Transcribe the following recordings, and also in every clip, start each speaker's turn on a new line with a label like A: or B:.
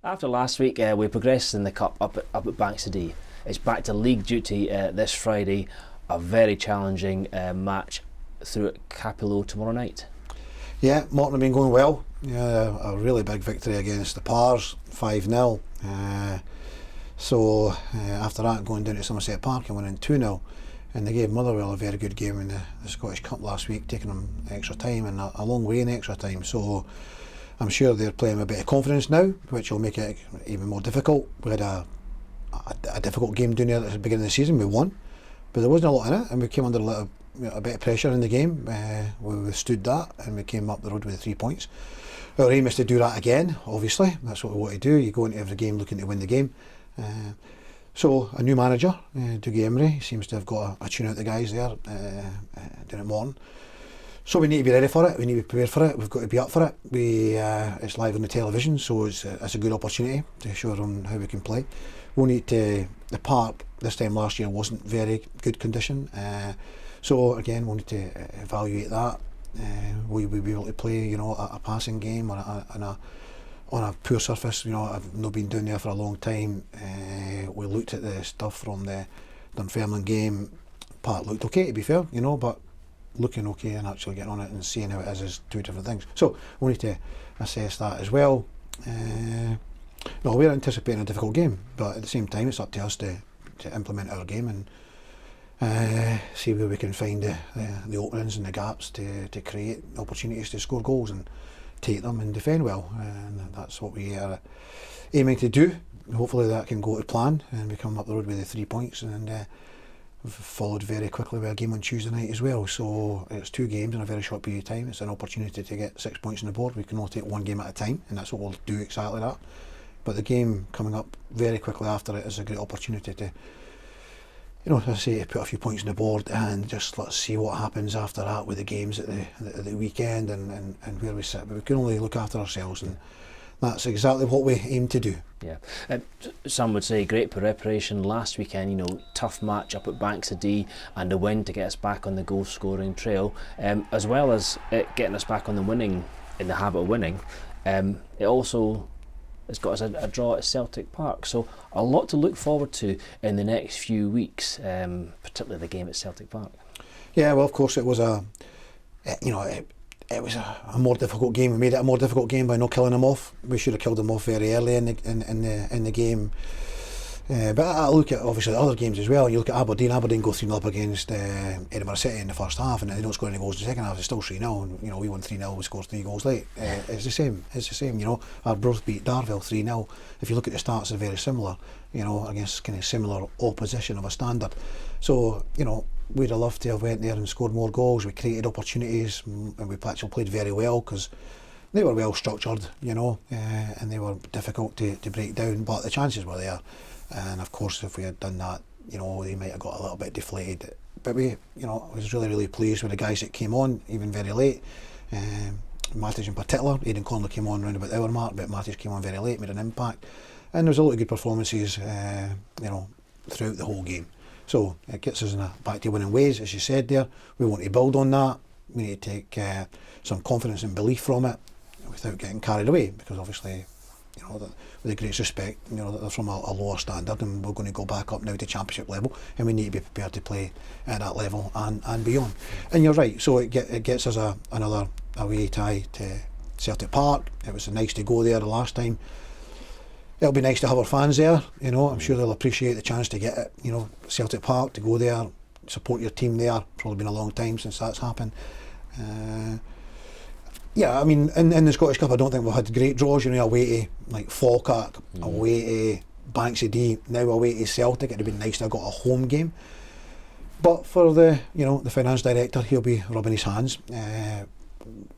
A: After last week, we progressed in the Cup up at Bankside. It's back to league duty this Friday. A very challenging match through at Capello tomorrow night.
B: Yeah, Morton have been going well. A really big victory against the Pars, 5-0. So after that, going down to Somerset Park and winning 2-0. And they gave Motherwell a very good game in the Scottish Cup last week, taking them extra time and a long way in extra time. So I'm sure they're playing with a bit of confidence now, which will make it even more difficult. We had a difficult game down there at the beginning of the season. We won, but there wasn't a lot in it, and we came under a bit of pressure in the game. We withstood that, and we came up the road with 3 points. Our aim is to do that again. Obviously, that's what we want to do. You go into every game looking to win the game. So a new manager, Dougie Emery, seems to have got a tune out the guys there down at Morton. So we need to be ready for it. We need to be prepared for it. We've got to be up for it. It's live on the television, so it's a good opportunity to show them how we can play. We'll need to. The park this time last year wasn't very good condition, so again we'll need to evaluate that. Will we be able to play, a passing game or on a poor surface? I've not been down there for a long time. We looked at the stuff from the Dunfermline game. Park looked okay, to be fair, but looking okay and actually getting on it and seeing how it is two different things. So we need to assess that as well. No, we're anticipating a difficult game, but at the same time it's up to us to implement our game and see where we can find the openings and the gaps to create opportunities to score goals and take them and defend well. And that's what we are aiming to do. Hopefully that can go to plan and we come up the road with the 3 points, and we've followed very quickly with a game on Tuesday night as well. So it's 2 games in a very short period of time. It's an opportunity to get 6 points on the board. We can only take one game at a time, and that's what we'll do, exactly that. But the game coming up very quickly after it is a great opportunity to, as I say, to put a few points on the board, and just let's see what happens after that with the games at the weekend and where we sit. But we can only look after ourselves, and that's exactly what we aim to do.
A: Yeah, some would say great preparation last weekend. Tough match up at Bankside and a win to get us back on the goal scoring trail, as well as it getting us back on in the habit of winning. It also has got us a draw at Celtic Park, so a lot to look forward to in the next few weeks, particularly the game at Celtic Park.
B: Yeah, well, of course it was it was a more difficult game. We made it a more difficult game by not killing them off. We should have killed them off very early in the game. But I look at obviously the other games as well. You look at Aberdeen. Aberdeen go 3-0 up against Edinburgh City in the first half, and they don't score any goals in the second half. It's still 3-0. And, we won 3-0. We scored 3 goals late. It's the same. It's the same. Arbroath beat Darville 3-0. If you look at the stats, they're very similar. Against kind of similar opposition of a standard. So we'd have loved to have went there and scored more goals. We created opportunities, and we actually played very well because they were well structured, and they were difficult to break down. But the chances were there. And of course, if we had done that, they might have got a little bit deflated. But I was really, really pleased with the guys that came on, even very late. Matic in particular. Aidan Conley came on round about the hour mark, but Matic came on very late, made an impact. And there was a lot of good performances, throughout the whole game. So it gets us back to winning ways, as you said there. We want to build on that. We need to take some confidence and belief from it without getting carried away, because obviously, with the greatest respect, that they're from a lower standard, and we're going to go back up now to championship level, and we need to be prepared to play at that level and beyond. And you're right, so it gets us another away tie to Celtic Park. It was nice to go there the last time. It'll be nice to have our fans there, I'm sure they'll appreciate the chance to get it, Celtic Park, to go there, support your team there. Probably been a long time since that's happened. Yeah, I mean, in the Scottish Cup, I don't think we've had great draws. Away to like Falkirk, away to Bankside, now away to Celtic. It'd have been nice to have got a home game. But for the finance director, he'll be rubbing his hands.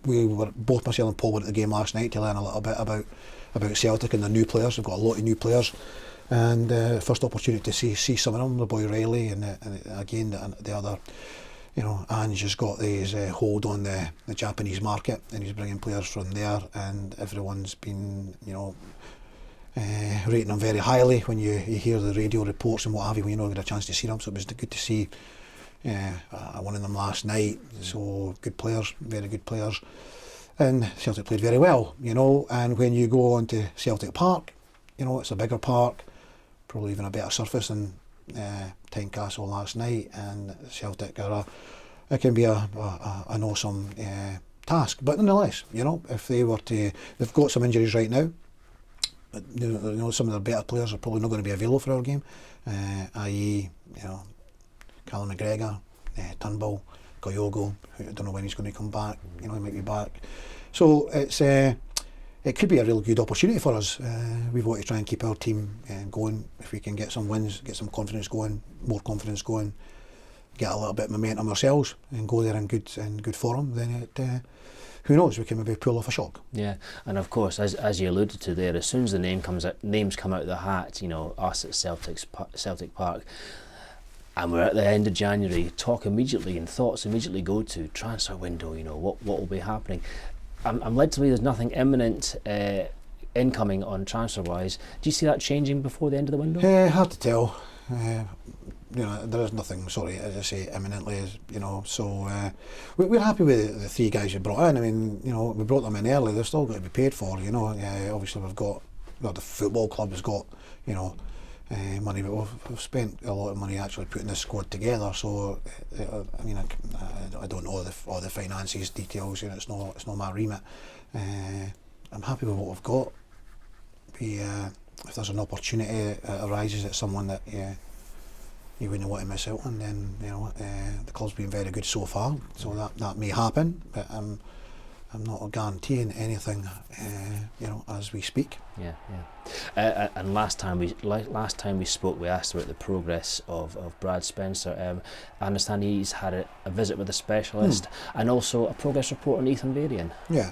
B: We were both, myself and Paul, were at the game last night to learn a little bit about Celtic and their new players. They've got a lot of new players, and first opportunity to see some of them. The boy Riley, and again the other. Ange has got his hold on the Japanese market, and he's bringing players from there, and everyone's been, rating them very highly when you hear the radio reports and what have you, when you get a chance to see them. So it was good to see one of them last night. So good players, very good players. And Celtic played very well, and when you go on to Celtic Park, you know, it's a bigger park, probably even a better surface than Tynecastle last night, and Celtic are it can be an awesome task. But nonetheless, you know, if they were to, they've got some injuries right now. You know, some of their better players are probably not going to be available for our game, i.e., you know, Callum McGregor, Turnbull, Kyogo, who I don't know when he's going to come back. You know, he might be back. So it's it could be a real good opportunity for us. We've got to try and keep our team going. If we can get some wins, get some confidence going, more confidence going, get a little bit of momentum ourselves, and go there in good form, then it. Who knows? We can maybe pull off a shock.
A: Yeah, and of course, as you alluded to there, as soon as the names come out of the hat, you know, us at Celtic Park, and we're at the end of January, talk immediately and thoughts immediately go to transfer window. You know, what will be happening. I'm led to believe there's nothing imminent incoming on transfer wise. Do you see that changing before the end of the window?
B: Hard to tell. You know, there is nothing, sorry, as I say, imminently, you know, so we're happy with the 3 guys we brought in. I mean, you know, we brought them in early, they're still got to be paid for, you know. Obviously we've got, well, the football club has got, you know, money, but we've spent a lot of money actually putting this squad together, so, I mean, I don't know all the finances, details, you know, it's not my remit. I'm happy with what we've got. If there's an opportunity that arises at someone that, you wouldn't want to miss out on, then, you know, the club's been very good so far, so that may happen, but I'm not guaranteeing anything, you know, as we speak.
A: Yeah. And last time we spoke, we asked about the progress of Brad Spencer. I understand he's had a visit with a specialist, and also a progress report on Ethan Varian.
B: Yeah.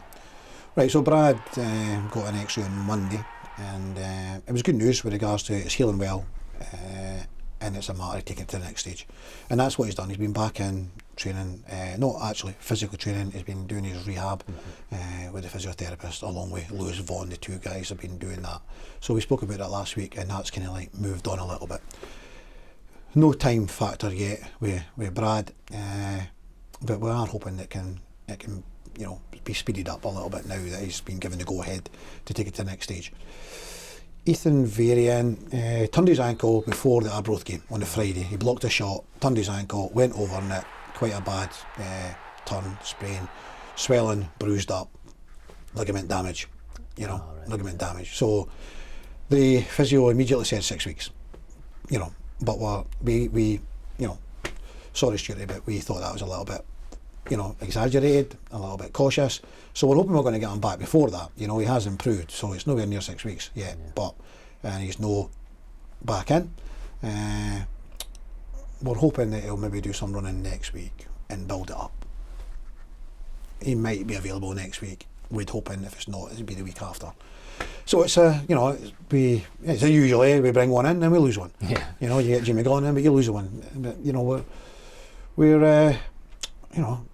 B: Right, so Brad got an X-ray on Monday, and it was good news with regards to it's healing well, and it's a matter of taking it to the next stage. And that's what he's done. He's been back in training, not actually physical training, he's been doing his rehab with the physiotherapist, along with Lewis Vaughan. The 2 guys have been doing that. So we spoke about that last week, and that's kind of like moved on a little bit. No time factor yet with Brad, but we are hoping it can you know, be speeded up a little bit now that he's been given the go ahead to take it to the next stage. Ethan Varian turned his ankle before the Arbroath game on the Friday. He blocked a shot, turned his ankle, went over in it, quite a bad turn, sprain, swelling, bruised up, ligament damage, you know, ligament damage. So the physio immediately said 6 weeks, you know, but we you know, sorry Stuarty, but we thought that was a little bit, you know, exaggerated, a little bit cautious. So we're hoping we're going to get him back before that. You know, he has improved, so it's nowhere near 6 weeks yet, but he's no back in. We're hoping that he'll maybe do some running next week and build it up. He might be available next week. We'd hoping if it's not, it'd be the week after. So it's you know, it's a usually we bring one in and we lose one.
A: Yeah.
B: You know, you get Jimmy McGlynn in, but you lose one. But you know, we're you know,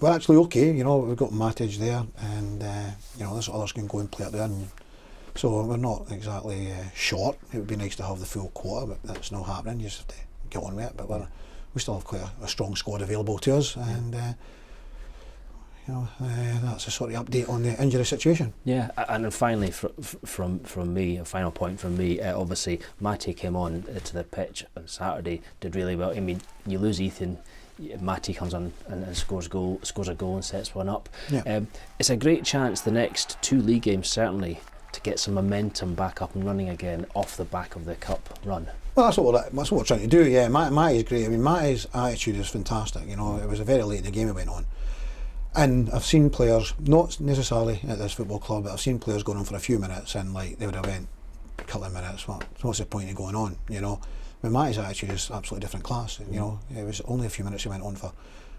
B: we're actually okay. You know, we've got Matic there, and you know, there's others can go and play up there, and so we're not exactly short. It would be nice to have the full quota, but that's not happening. You just have to get on with it. But we still have quite a strong squad available to us, and you know, that's a sort of update on the injury situation.
A: Yeah, and then finally, from me, a final point from me. Obviously, Matty came on to the pitch on Saturday, did really well. I mean, you lose Ethan, Matty comes on and scores a goal and sets one up.
B: Yeah.
A: It's a great chance the next 2 league games certainly to get some momentum back up and running again off the back of the cup run.
B: Well, that's what we're trying to do. Yeah, Matty's great. I mean, Matty's attitude is fantastic. You know, it was very late in the game it went on. And I've seen players, not necessarily at this football club, but I've seen players going on for a few minutes and like they would have went a couple of minutes. What's the point of going on? You know, but Matty's attitude is absolutely different class. You know, it was only a few minutes he went on for,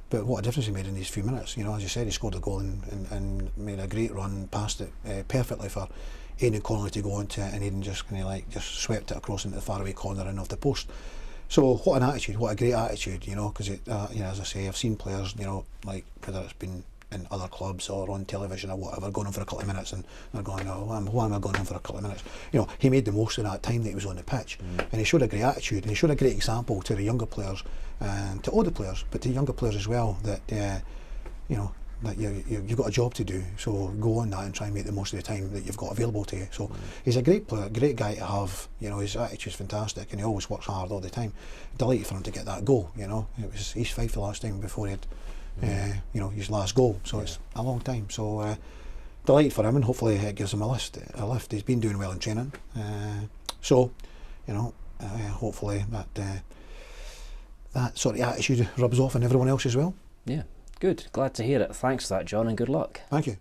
B: but what a difference he made in these few minutes. You know, as you said, he scored a goal and made a great run, passed it perfectly for Aidan Connolly to go into it, and Aidan just kind of like just swept it across into the faraway corner and off the post. So what an attitude, what a great attitude, you know, because you know, as I say, I've seen players, you know, like whether it's been in other clubs or on television or whatever, going on for a couple of minutes and they're going, oh, why am I going on for a couple of minutes? You know, he made the most of that time that he was on the pitch, and he showed a great attitude, and he showed a great example to the younger players and to all the players, but to younger players as well, that you know, that you've got a job to do, so go on that and try and make the most of the time that you've got available to you. So he's a great player, great guy to have. You know, his attitude's fantastic, and he always works hard all the time. Delighted for him to get that goal. You know, it was East Fife the last time before he had, you know, his last goal. So it's a long time. So delighted for him, and hopefully it gives him a lift. He's been doing well in training. So, you know, hopefully that sort of attitude rubs off on everyone else as well.
A: Yeah, good. Glad to hear it. Thanks for that, John, and good luck.
B: Thank you.